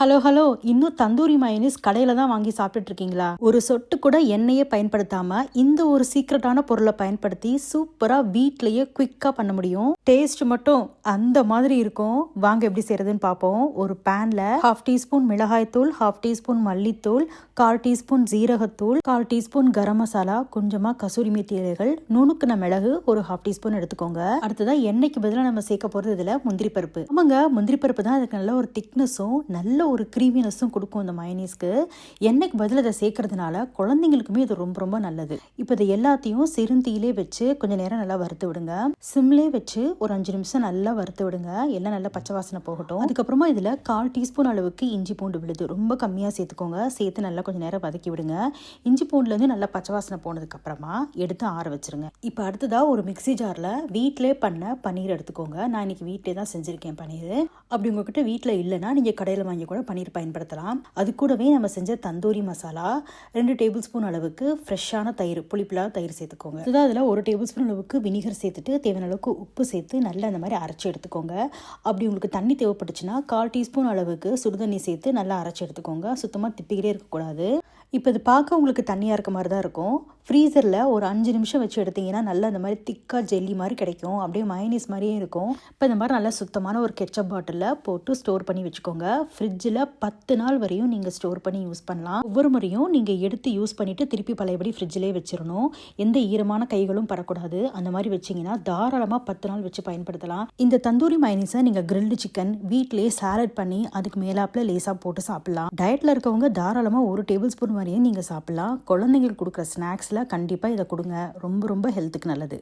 Hello hello இன்னும் tandoori mayonnaise கடையில் தான் வாங்கி சாப்பிட்டுட்டு இருக்கீங்களா? ஒரு சொட்டு கூட எண்ணெயே பயன்படுத்தாம இந்த ஒரு சீக்ரெட்டான பொருளை பயன்படுத்தி சூப்பராக வீட்லயே குயிக்காக பண்ண முடியும். டேஸ்ட் மட்டும் அந்த மாதிரி இருக்கும். வாங்க எப்படி செய்யறதுன்னு பார்ப்போம். ஒரு பேன்ல 1/2 டீஸ்பூன் மிளகாய் தூள், 1/2 டீஸ்பூன் மல்லித்தூள், 1/4 டீஸ்பூன் ஜீரகத்தூள், 1/4 டீஸ்பூன் கரம் மசாலா, கொஞ்சமா கசூரி மேத்தி இலைகள், நுணுக்குன மிளகு ஒரு 1/2 டீஸ்பூன் எடுத்துக்கோங்க. அடுத்ததான் எண்ணெய்க்கு பதிலாக நம்ம சேர்க்க போறது இதுல முந்திரி பருப்பு. ஆமாங்க, முந்திரி பருப்பு தான் அதுக்கு நல்ல ஒரு திக்னஸும் நல்ல ஒரு கிரீமினஸும் கொடுக்கும் இந்த மயோனைஸ்க்கு. எண்ணெய்க்கு பதில் அதை சேர்க்கறதுனால குழந்தைங்களுக்குமே இது ரொம்ப ரொம்ப நல்லது. இப்போ இது எல்லாத்தையும் சிறுந்தீயிலே வச்சு கொஞ்சம் நேரம் நல்லா வறுத்து விடுங்க. சிம்லே வச்சு ஒரு 5 நிமிஷம் நல்லா வறுத்து விடுங்க. எல்லாம் நல்லா பச்சை வாசனை போகட்டும். அதுக்கப்புறமா இதுல 1/4 டீஸ்பூன் அளவுக்கு இஞ்சி பூண்டு விழுது ரொம்ப கம்மியா சேர்த்துக்கோங்க. சேர்த்து நல்லா கொஞ்சம் நேரம் வதக்கி விடுங்க. இஞ்சி பூண்டுல இருந்து நல்லா பச்சை வாசனை போனதுக்கு அப்புறமா எடுத்து ஆற வச்சிருங்க. இப்போ அடுத்ததா ஒரு மிக்ஸி ஜார்ல வீட்டிலே பண்ண பன்னீர் எடுத்துக்கோங்க. நான் இன்னைக்கு வீட்டிலே தான் செஞ்சிருக்கேன் பன்னீர். அப்படி உங்ககிட்ட வீட்டில் இல்லைன்னா நீங்க கடையில் வாங்கி கூட பன்னீர் பயன்படுத்தலாம். அது கூடவே நம்ம செஞ்ச தந்தூரி மசாலா 2 டேபிள் ஸ்பூன் அளவுக்கு ஃப்ரெஷ்ஷான தயிர், புளிப்பில்லாத தயிர் சேர்த்துக்கோங்க. அதில் 1 டேபிள் ஸ்பூன் அளவுக்கு வினிகர் சேர்த்துட்டு தேவையான அளவுக்கு உப்பு சேர்த்து நல்லா இந்த மாதிரி அரைச்சி எடுத்துக்கோங்க. அப்படி உங்களுக்கு தண்ணி தேவைப்பட்டுச்சுன்னா 1/4 டீஸ்பூன் அளவுக்கு சுடுதண்ணி சேர்த்து நல்லா அரைச்சி எடுத்துக்கோங்க. சுத்தமாக திப்பிக்கிட்டே இருக்கக்கூடாது. இப்போ இது பார்க்க உங்களுக்கு தண்ணியாக இருக்க மாதிரி தான் இருக்கும். ஃப்ரீசரில் ஒரு 5 நிமிஷம் வச்சு எடுத்தீங்கன்னா நல்லா இந்த மாதிரி திக்காக ஜெல்லி மாதிரி கிடைக்கும். அப்படியே மயோனைஸ் மாதிரியே இருக்கும். இப்போ இந்த மாதிரி நல்லா சுத்தமான ஒரு கெச்சப் பாட்டிலில் போட்டு ஸ்டோர் பண்ணி வச்சுக்கோங்க. ஃப்ரிட்ஜில் 10 நாள் வரையும் நீங்கள் ஸ்டோர் பண்ணி யூஸ் பண்ணலாம். ஒவ்வொரு முறையும் நீங்கள் எடுத்து யூஸ் பண்ணிவிட்டு திருப்பி பழையபடி ஃப்ரிட்ஜிலே வச்சிடணும். எந்த ஈரமான கைகளும் படக்கூடாது. அந்த மாதிரி வச்சிங்கன்னா தாராளமாக 10 நாள் வச்சு பயன்படுத்தலாம். இந்த தந்தூரி மயோனைஸை நீங்கள் கிரில்டு சிக்கன் வீட்டிலே சாலட் பண்ணி அதுக்கு மேலாப்பில் லேசாக போட்டு சாப்பிடலாம். டயட்டில் இருக்கவங்க தாராளமாக 1 டேபிள் ஸ்பூன் வரையும் நீங்கள் சாப்பிடலாம். குழந்தைங்களுக்கு கொடுக்குற ஸ்நாக்ஸில் கண்டிப்பாக இதை கொடுங்க. ரொம்ப ரொம்ப ஹெல்த்துக்கு நல்லது.